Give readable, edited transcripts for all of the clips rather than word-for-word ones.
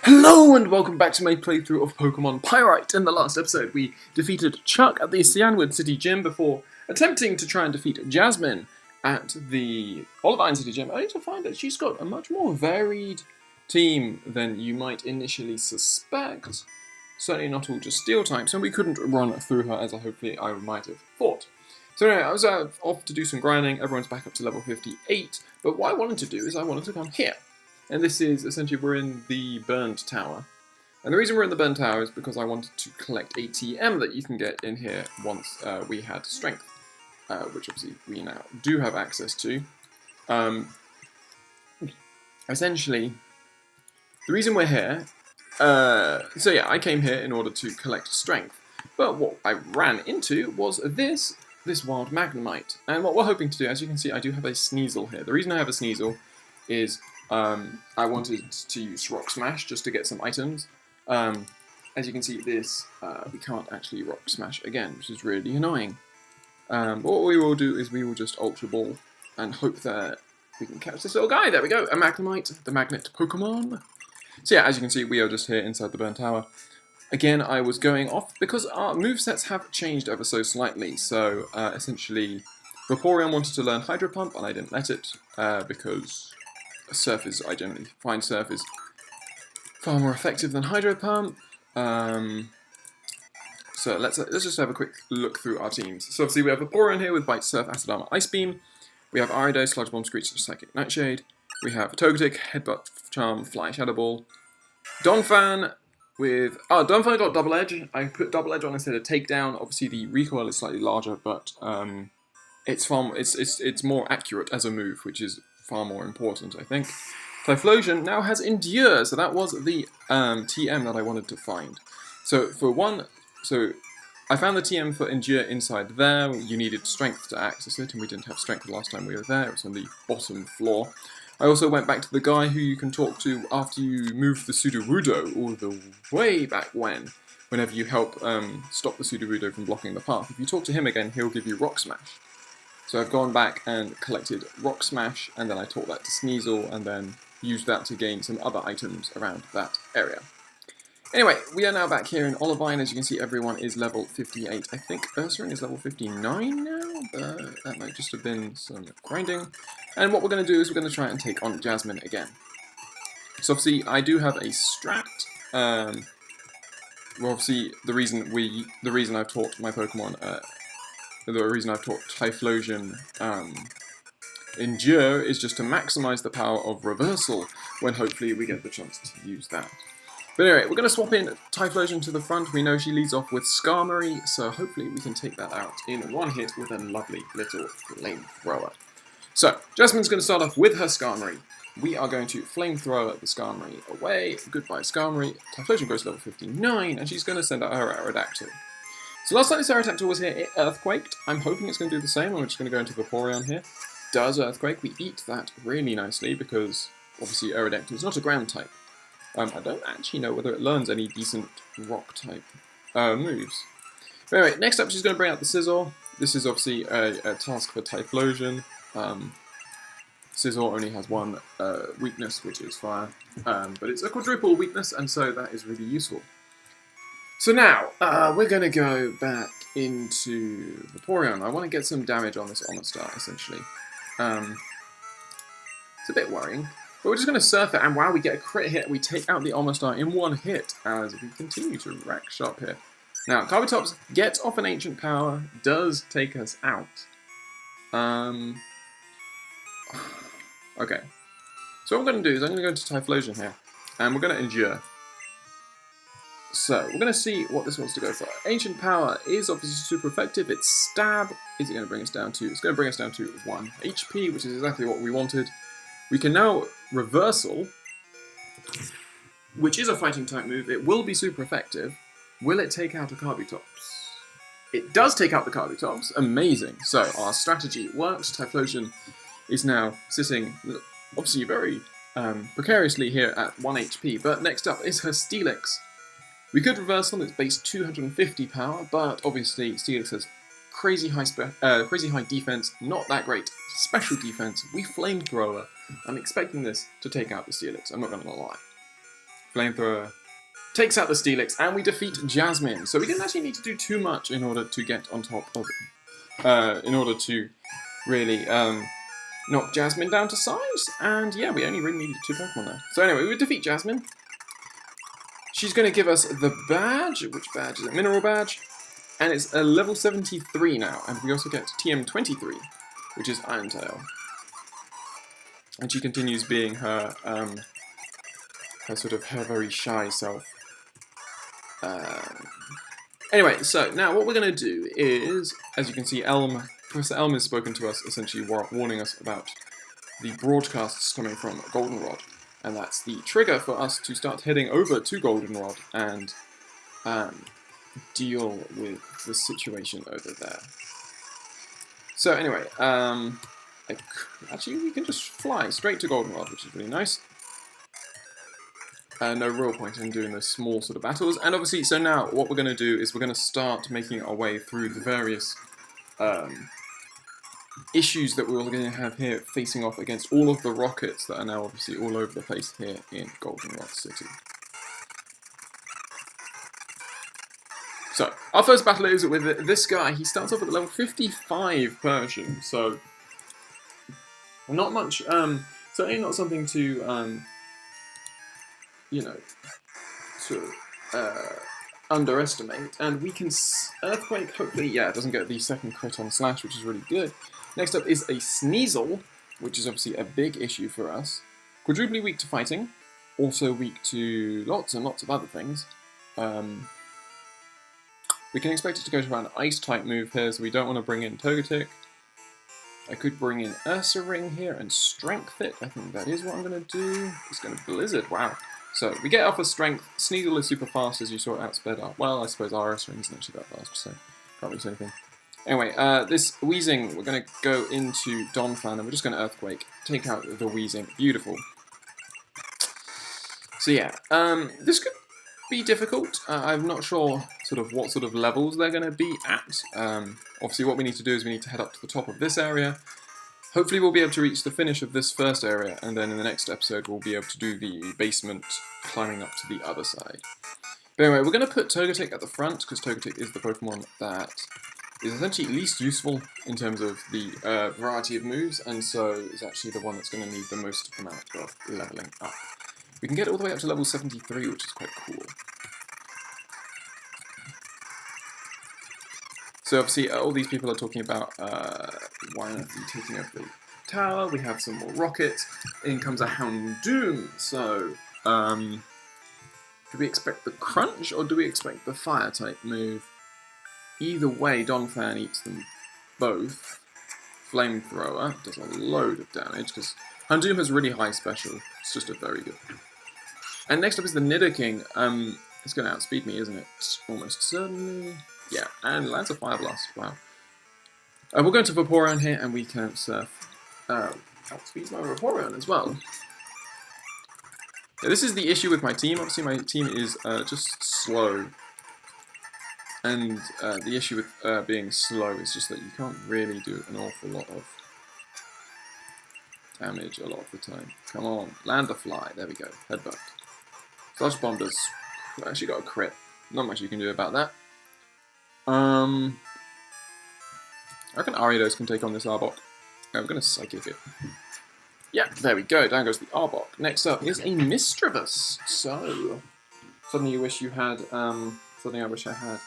Hello and welcome back to my playthrough of Pokemon Pyrite. In the last episode, we defeated Chuck at the Cianwood City Gym before attempting to try and defeat Jasmine at the Olivine City Gym, only to find that she's got a much more varied team than you might initially suspect. Certainly not all just Steel types, and we couldn't run through her as hopefully I might have thought. So anyway, I was off to do some grinding. Everyone's back up to level 58, but what I wanted to do is I wanted to come here. And this is, essentially, we're in the Burned Tower. And the reason we're in the Burned Tower is because I wanted to collect a TM that you can get in here once we had Strength, which obviously we now do have access to. Essentially, the reason we're here, so yeah, I came here in order to collect Strength, but what I ran into was this wild Magnemite. And what we're hoping to do, as you can see, I do have a Sneasel here. The reason I have a Sneasel is I wanted to use Rock Smash just to get some items. As you can see, this we can't actually Rock Smash again, which is really annoying. What we will do is we will just Ultra Ball and hope that we can catch this little guy. There we go, a Magnemite, the Magnet Pokemon. So yeah, as you can see, we are just here inside the Burnt Tower. Again, I was going off because our movesets have changed ever so slightly. So essentially, Vaporeon wanted to learn Hydro Pump, and I didn't let it because Surf is, I generally find Surf is far more effective than Hydro Pump. So let's just have a quick look through our teams. So obviously we have Vaporeon here with Bite, Surf, Acid Armor, Ice Beam. We have Ariados, Sludge Bomb, Screech, Psychic Nightshade. We have Togetic, Headbutt, Charm, Fly, Shadow Ball. Donphan with Donphan got Double Edge. I put Double Edge on instead of Takedown. Obviously the recoil is slightly larger, but it's more accurate as a move, which is far more important, I think. Typhlosion now has Endure, so that was the TM that I wanted to find. So I found the TM for Endure inside there. You needed Strength to access it, and we didn't have Strength the last time we were there. It was on the bottom floor. I also went back to the guy who you can talk to after you move the Sudowoodo, all the way back whenever you help stop the Sudowoodo from blocking the path. If you talk to him again, he'll give you Rock Smash. So I've gone back and collected Rock Smash, and then I taught that to Sneasel, and then used that to gain some other items around that area. Anyway, we are now back here in Olivine. As you can see, everyone is level 58. I think Ursaring is level 59 now, but that might just have been some grinding. And what we're going to do is we're going to try and take on Jasmine again. So obviously, I do have a strat. Well, obviously, the reason I've taught my Pokemon the reason I've taught Typhlosion Endure is just to maximize the power of Reversal when hopefully we get the chance to use that. But anyway, we're going to swap in Typhlosion to the front. We know she leads off with Skarmory, so hopefully we can take that out in one hit with a lovely little Flamethrower. So, Jasmine's going to start off with her Skarmory. We are going to Flamethrower the Skarmory away. Goodbye, Skarmory. Typhlosion goes to level 59, and she's going to send out her Aerodactyl. So last time this Aerodactyl was here, it Earthquaked. I'm hoping it's going to do the same. I'm just going to go into Vaporeon here. Does Earthquake. We eat that really nicely because obviously Aerodactyl is not a ground type. I don't actually know whether it learns any decent rock type moves. But anyway, next up she's going to bring out the Scizor. This is obviously a task for Typhlosion. Scizor only has one weakness, which is fire. But it's a quadruple weakness, and so that is really useful. So now, we're going to go back into Vaporeon. I want to get some damage on this Omastar, essentially. It's a bit worrying. But we're just going to Surf it, and wow, we get a crit hit. We take out the Omastar in one hit, as we continue to rack shop here. Now, Kabutops gets off an Ancient Power, does take us out. Okay. So what I'm going to do is I'm going to go into Typhlosion here, and we're going to Endure. So, we're going to see what this wants to go for. Ancient Power is obviously super effective. It's Stab. Is it going to bring us down to? It's going to bring us down to 1 HP, which is exactly what we wanted. We can now Reversal, which is a fighting type move. It will be super effective. Will it take out a Kabutops? It does take out the Kabutops. Amazing. So, our strategy works. Typhlosion is now sitting, obviously, very precariously here at 1 HP. But next up is her Steelix. We could Reversal, it's base 250 power, but obviously Steelix has crazy high defense, not that great special defense. We Flamethrower. I'm expecting this to take out the Steelix, I'm not going to lie. Flamethrower takes out the Steelix, and we defeat Jasmine. So we didn't actually need to do too much in order to get on top of it. In order to really knock Jasmine down to size. And yeah, we only really needed 2 Pokemon there. So anyway, we defeat Jasmine. She's going to give us the badge. Which badge is it? Mineral badge. And it's a level 73 now. And we also get TM23, which is Iron Tail. And she continues being her, her very shy self. Anyway, so now what we're going to do is, as you can see, Professor Elm has spoken to us, essentially warning us about the broadcasts coming from Goldenrod. And that's the trigger for us to start heading over to Goldenrod and deal with the situation over there. So anyway, actually we can just fly straight to Goldenrod, which is really nice. No real point in doing those small sort of battles. And obviously, so now what we're going to do is we're going to start making our way through the various issues that we're going to have here, facing off against all of the rockets that are now obviously all over the place here in Goldenrod City. So, our first battle is with this guy. He starts off at level 55 Persian, so not much, certainly not something to, you know, to underestimate. And we can Earthquake, hopefully, yeah, it doesn't get the second crit on Slash, which is really good. Next up is a Sneasel, which is obviously a big issue for us. Quadruply weak to fighting, also weak to lots and lots of other things. We can expect it to go to an Ice-type move here, so we don't want to bring in Togetic. I could bring in Ursaring here and Strength it. I think that is what I'm going to do. It's going to Blizzard, wow. So we get off of Strength. Sneasel is super fast, as you saw, outsped up. Well, I suppose our Ursaring isn't actually that fast, so can't really say anything. Anyway, this Weezing, we're going to go into Donphan, and we're just going to Earthquake. Take out the Weezing. Beautiful. So yeah, this could be difficult. I'm not sure what sort of levels they're going to be at. Obviously what we need to do is we need to head up to the top of this area. Hopefully we'll be able to reach the finish of this first area, and then in the next episode we'll be able to do the basement climbing up to the other side. But anyway, we're going to put Togetic at the front, because Togetic is the Pokemon that is essentially least useful in terms of the variety of moves, and so is actually the one that's going to need the most amount of leveling up. We can get all the way up to level 73, which is quite cool. So obviously all these people are talking about why aren't we taking over the tower, we have some more rockets, in comes a Houndoom, so do we expect the Crunch or do we expect the Fire type move? Either way, Donphan eats them both. Flamethrower does a load of damage, because Houndoom has really high special. It's just a very good. And next up is the Nidoking. It's going to outspeed me, isn't it? Almost certainly. Yeah, and lands a Fire Blast. Wow. We'll go into Vaporeon here, and we can surf. Outspeeds my Vaporeon as well. Yeah, this is the issue with my team. Obviously, my team is just slow. And the issue with being slow is just that you can't really do an awful lot of damage a lot of the time. Come on, land the fly. There we go. Headbutt. Sludge Bomb does actually got a crit. Not much you can do about that. I reckon Ariados can take on this Arbok. I'm going to Psychic it. Yeah, there we go. Down goes the Arbok. Next up is a Misdreavus. So, something you wish you had. Something I wish I had.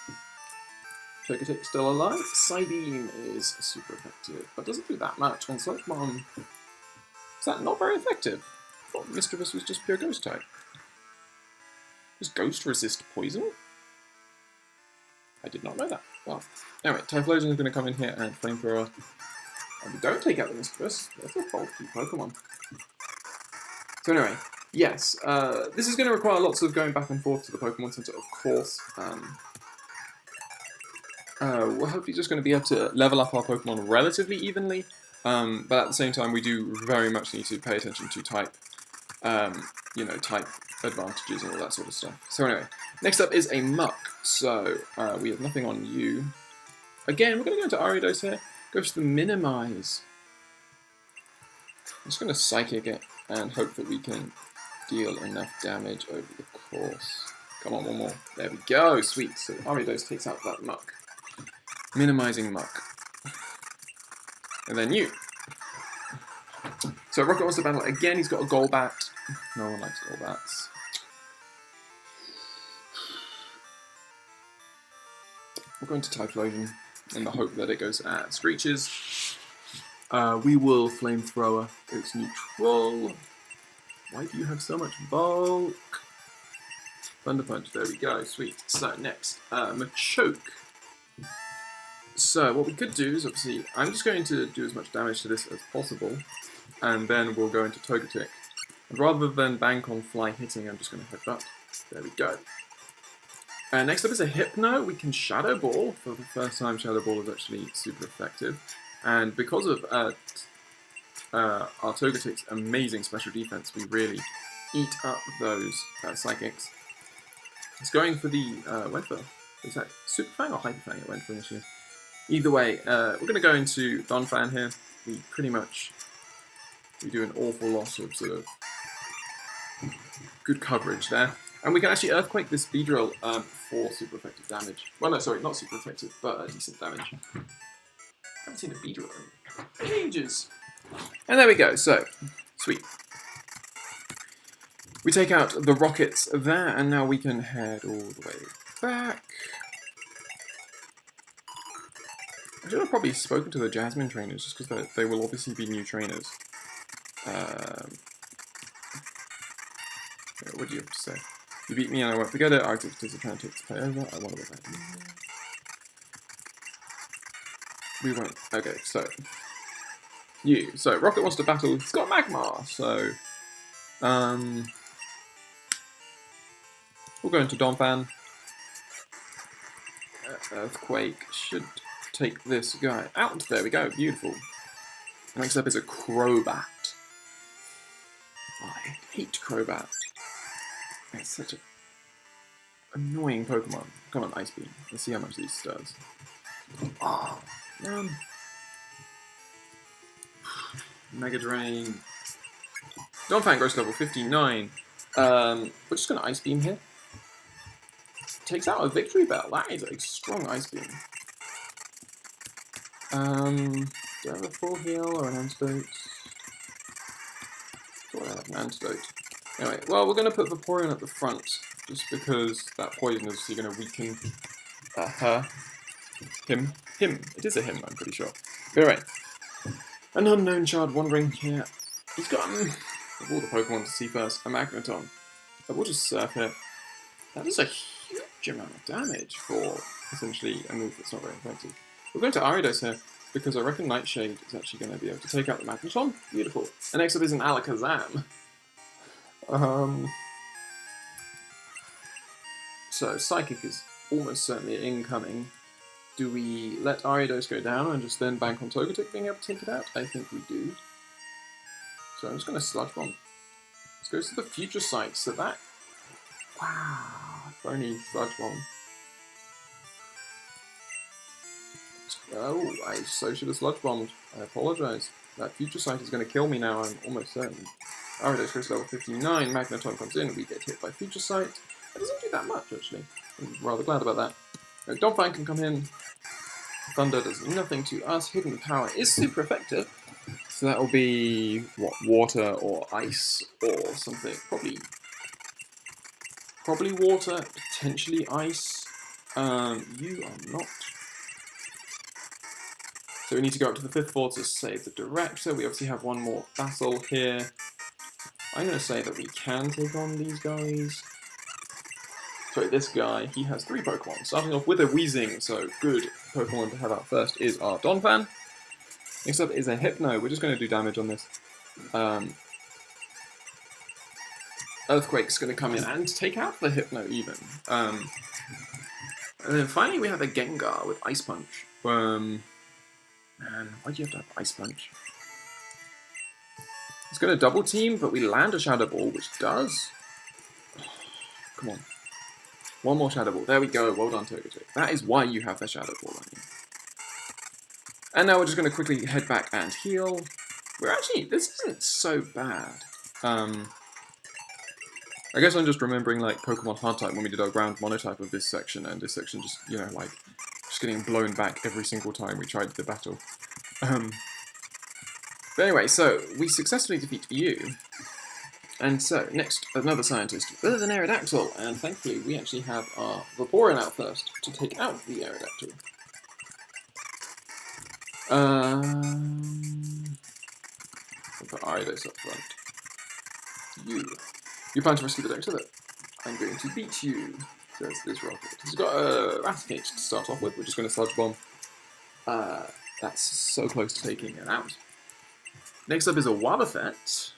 Togetic still alive. Psybeam is super effective, but doesn't do that much. And Sludge Bomb, is that not very effective? I thought Misdreavus was just pure Ghost type. Does Ghost resist poison? I did not know that. Well, anyway, Typhlosion is going to come in here and Flamethrower. And we don't take out the Misdreavus. That's a bulky Pokemon. So anyway, yes, this is going to require lots of going back and forth to the Pokemon Center, of course. We're hopefully just going to be able to level up our Pokemon relatively evenly, but at the same time we do very much need to pay attention to type, type advantages and all that sort of stuff. So anyway, next up is a Muck. So we have nothing on you. Again, we're going to go into Ariados here. Go to the Minimize. I'm just going to Psychic it and hope that we can deal enough damage over the course. Come on, one more. There we go. Sweet. So Ariados takes out that muck. Minimizing muck. And then you. So Rocket wants to battle again. He's got a Golbat. No one likes Golbats. We're going to Typhlosion in the hope that it goes at Screeches. We will Flamethrower. It's neutral. Why do you have so much bulk? Thunder Punch, there we go, sweet. So next, Machoke. So what we could do is obviously, I'm just going to do as much damage to this as possible, and then we'll go into Togetic. And rather than bank on fly hitting, I'm just going to headbutt. There we go. Next up is a Hypno. We can Shadow Ball. For the first time, Shadow Ball is actually super effective. And because of our Togetic's amazing special defense, we really eat up those Psychics. It's going for the, went for, is that Super Fang or Hyper Fang it went for initially? Either way, we're going to go into Donphan here. We do an awful lot of sort of good coverage there. And we can actually Earthquake this Beedrill for super effective damage. Well, no, sorry, not super effective, but decent damage. I haven't seen a Beedrill in ages. And there we go, so, sweet. We take out the rockets there, and now we can head all the way back. I should have probably spoken to the Jasmine trainers, just because they will obviously be new trainers. What do you have to say? You beat me and I won't forget it. Arctic is trying to play over. I want to go back. We won't. Okay, so. You. So, Rocket wants to battle. He's got Magmar, so. We'll go into Donphan. Earthquake should take this guy out. There we go. Beautiful. Next up is a Crobat. I hate Crobat. It's such an annoying Pokemon. Come on, Ice Beam. Let's see how much this does. Oh, man. Mega Drain. Donphan gross level 59. We're just going to Ice Beam here. Takes out a Victory Bell. That is a strong Ice Beam. Do I have a full heal or an antidote? Do I have an antidote? Anyway, well, we're going to put Vaporeon at the front, just because that poison is going to weaken him. It is a him, I'm pretty sure. But anyway, an unknown shard wandering here. He's got, of all the Pokemon to see first, a Magneton. But we'll just surf it. That is a huge amount of damage for, essentially, a move that's not very effective. We're going to Ariados here, because I reckon Nightshade is actually going to be able to take out the Magneton. Beautiful. And next up is an Alakazam. So, Psychic is almost certainly incoming. Do we let Ariados go down and just then bank on Togetic being able to take it out? I think we do. So I'm just going to Sludge Bomb. Let's go to the Future Sight, so that... Wow, if only Sludge Bomb. Oh, I so should have Sludge Bombed. I apologise. That Future Sight is going to kill me now, I'm almost certain. Ariados goes level 59, Magneton comes in, we get hit by Future Sight. It doesn't do that much, actually. I'm rather glad about that. Donphan can come in. Thunder does nothing to us. Hidden Power is super effective. So that will be, what, water or ice or something. Probably water, potentially ice. You are not. So we need to go up to the 5th floor to save the Director. We obviously have one more battle here. I'm going to say that we can take on these guys. Sorry, this guy, he has 3 Pokemon. Starting off with a Weezing, so good Pokemon to have out first is our Donphan. Next up is a Hypno. We're just going to do damage on this. Earthquake's going to come in and take out the Hypno even. And then finally we have a Gengar with Ice Punch. Man, why do you have to have Ice Punch? It's going to double team, but we land a Shadow Ball, which does... Come on. One more Shadow Ball. There we go. Well done, Togetic. That is why you have the Shadow Ball, I mean. And now we're just going to quickly head back and heal. We're actually... This isn't so bad. I guess I'm just remembering like Pokemon Hard-type when we did our ground monotype of this section, and this section just, you know, like, just getting blown back every single time we tried the battle. But anyway, so we successfully defeat you. And so, next, another scientist with an Aerodactyl, and thankfully we actually have our Vaporeon out first to take out the Aerodactyl. We'll put Aridos up front. You plan to rescue the Doctor? I'm going to beat you, says this rocket. He's got a Raticate to start off with, we're just going to Sludge Bomb. That's so close to taking it out. Next up is a Wobbuffet.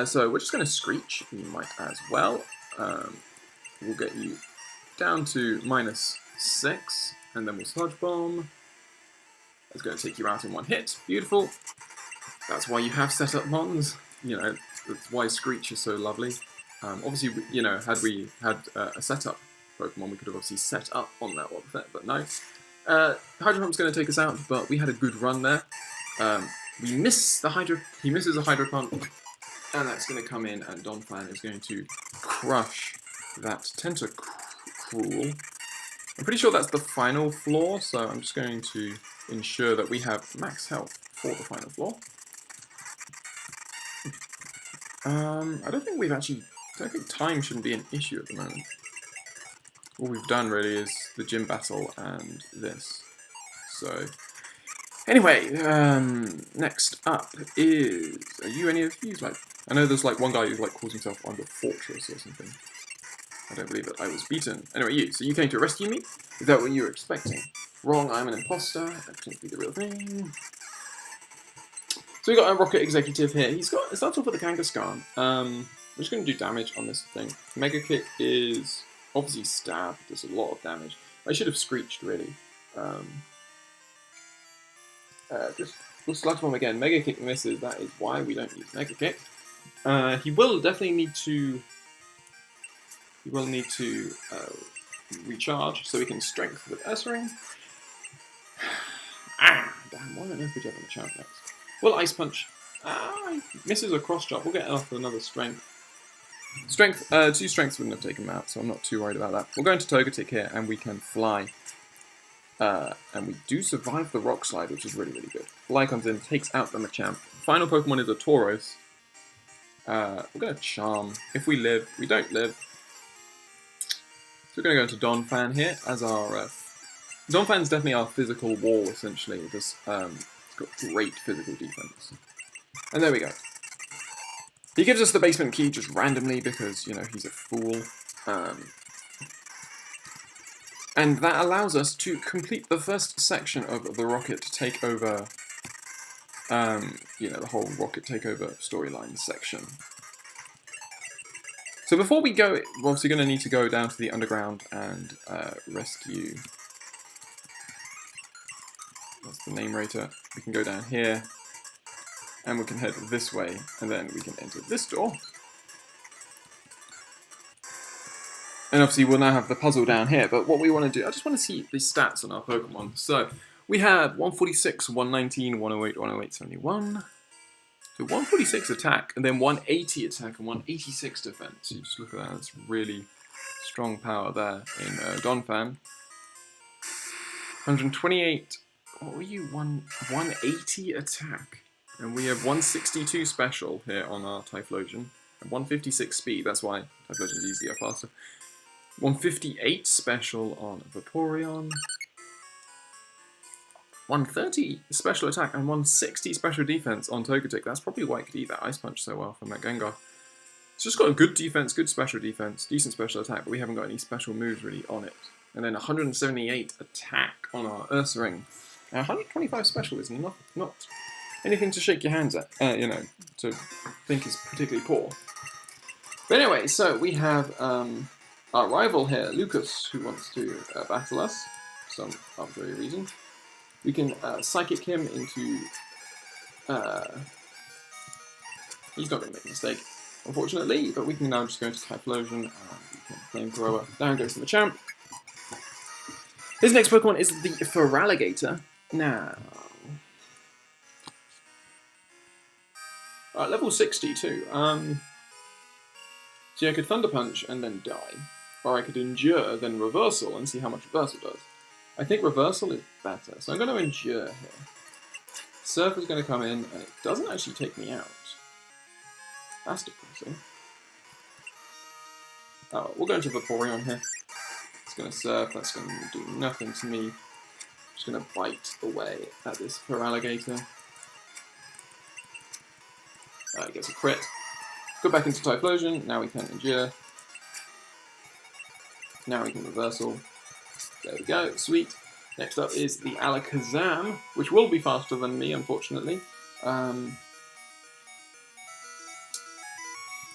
So we're just going to Screech, you might as well. We'll get you down to -6, and then we'll Sludge Bomb. That's going to take you out in one hit. Beautiful. That's why you have setup mons. You know, that's why Screech is so lovely. Obviously, you know, had we had a setup Pokemon, we could have obviously set up on that Wobbuffet, but no. Hydro Pump's going to take us out, but we had a good run there. We miss the Hydro. He misses a Hydro Pump, and that's going to come in, and Donphan is going to crush that Tentacruel. I'm pretty sure that's the final floor, so I'm just going to ensure that we have max health for the final floor. I don't think we've actually... I think time shouldn't be an issue at the moment. All we've done really is the gym battle and this. So, anyway, next up is... Are you any of these? Like, I know there's like one guy who like calls himself on the Fortress or something. I don't believe that I was beaten. Anyway, you. So you came to rescue me? Is that what you were expecting? Wrong, I'm an imposter. That can't be the real thing. So we got a Rocket Executive here. It starts off with a Kangaskhan. I'm just going to do damage on this thing. Mega Kick is obviously stab. Does a lot of damage. I should have Screeched really. Just we'll Sludge Bomb again. Mega Kick misses. That is why we don't use Mega Kick. He will definitely need to. He will need to recharge, so we can Strength with Ursaring. Damn, why don't I put you up on the champ next? Well, Ice Punch. Misses a cross chop. We'll get off with another Strength. Strength, 2 Strengths wouldn't have taken him out, so I'm not too worried about that. We'll go into Togetic here, and we can fly. And we do survive the Rock Slide, which is really, really good. Fly comes in, takes out the Machamp. Final Pokemon is a Tauros. We're going to Charm. If we live, we don't live. So we're going to go into Donphan here as our... Donphan's definitely our physical wall, essentially. It's got great physical defense. And there we go. He gives us the basement key just randomly because, you know, he's a fool. And that allows us to complete the first section of the Rocket Takeover, you know, the whole Rocket Takeover storyline section. So before we go, we're obviously going to need to go down to the underground and rescue... That's the name rater. We can go down here, and we can head this way, and then we can enter this door. And obviously we'll now have the puzzle down here, but what we want to do, I just want to see the stats on our Pokemon. So, we have 146, 119, 108, 108, 71. So 146 attack, and then 180 attack, and 186 defense. You just look at that, that's really strong power there in Donphan. 128, what were you, 180 attack? And we have 162 special here on our Typhlosion, and 156 speed, that's why Typhlosion's easier, faster. 158 special on Vaporeon. 130 special attack and 160 special defense on Togetic. That's probably why it could eat that Ice Punch so well from that Gengar. It's just got a good defense, good special defense, decent special attack, but we haven't got any special moves really on it. And then 178 attack on our Ursaring. Now 125 special is not anything to shake your hands at, you know, to think is particularly poor. But anyway, so we have our rival here, Lucas, who wants to battle us for some arbitrary reason. We can Psychic him into... he's not going to make a mistake, unfortunately, but we can now just go into Typhlosion and we can Flamethrower. Down goes the Machamp. His next Pokemon is the Feraligatr. Now... level 60 too. See, I could Thunder Punch and then die. Or I could Endure, then Reversal, and see how much Reversal does. I think Reversal is better, so I'm going to Endure here. Surf is going to come in, and it doesn't actually take me out. That's depressing. Oh, we'll go into Vaporeon here. It's going to Surf, that's going to do nothing to me. Just going to bite away at this Feraligatr. It gets a crit. Go back into Typhlosion, now we can Endure. Now we can Reversal. There we go, sweet. Next up is the Alakazam, which will be faster than me, unfortunately.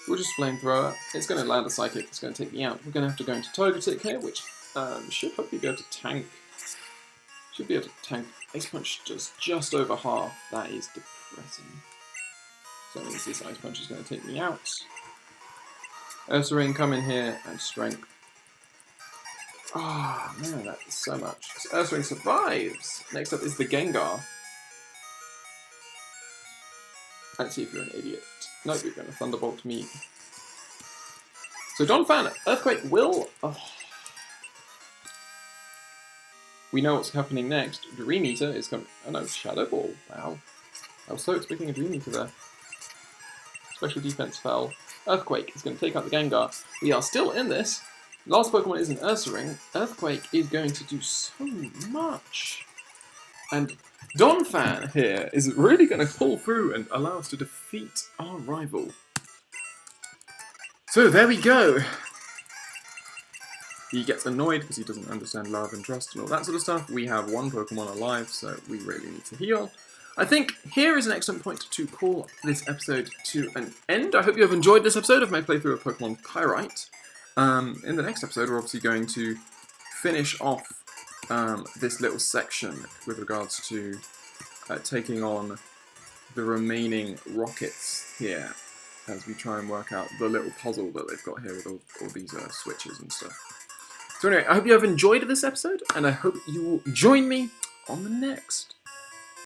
We'll just Flamethrower. It's going to land a Psychic, it's going to take me out. We're going to have to go into Togetic here, which should hopefully be able to tank. Should be able to tank. Ice Punch does just over half. That is depressing. So that means this Ice Punch is going to take me out. Ursaring, come in here, and Strength. Ah, oh, man, that is so much. So Ursaring survives. Next up is the Gengar. Let's see if you're an idiot. Nope, you're going to Thunderbolt me. So Donphan, Earthquake will... Oh. We know what's happening next. Dream Eater is coming... Oh no, Shadow Ball. Wow. I was so expecting a Dream Eater there. Special defense fell. Earthquake is going to take out the Gengar. We are still in this. Last Pokemon is an Ursaring. Earthquake is going to do so much. And Donphan here is really going to pull through and allow us to defeat our rival. So there we go. He gets annoyed because he doesn't understand love and trust and all that sort of stuff. We have one Pokemon alive, so we really need to heal. I think here is an excellent point to call this episode to an end. I hope you have enjoyed this episode of my playthrough of Pokemon Pyrite. In the next episode, we're obviously going to finish off this little section with regards to taking on the remaining rockets here as we try and work out the little puzzle that they've got here with all these switches and stuff. So anyway, I hope you have enjoyed this episode, and I hope you will join me on the next.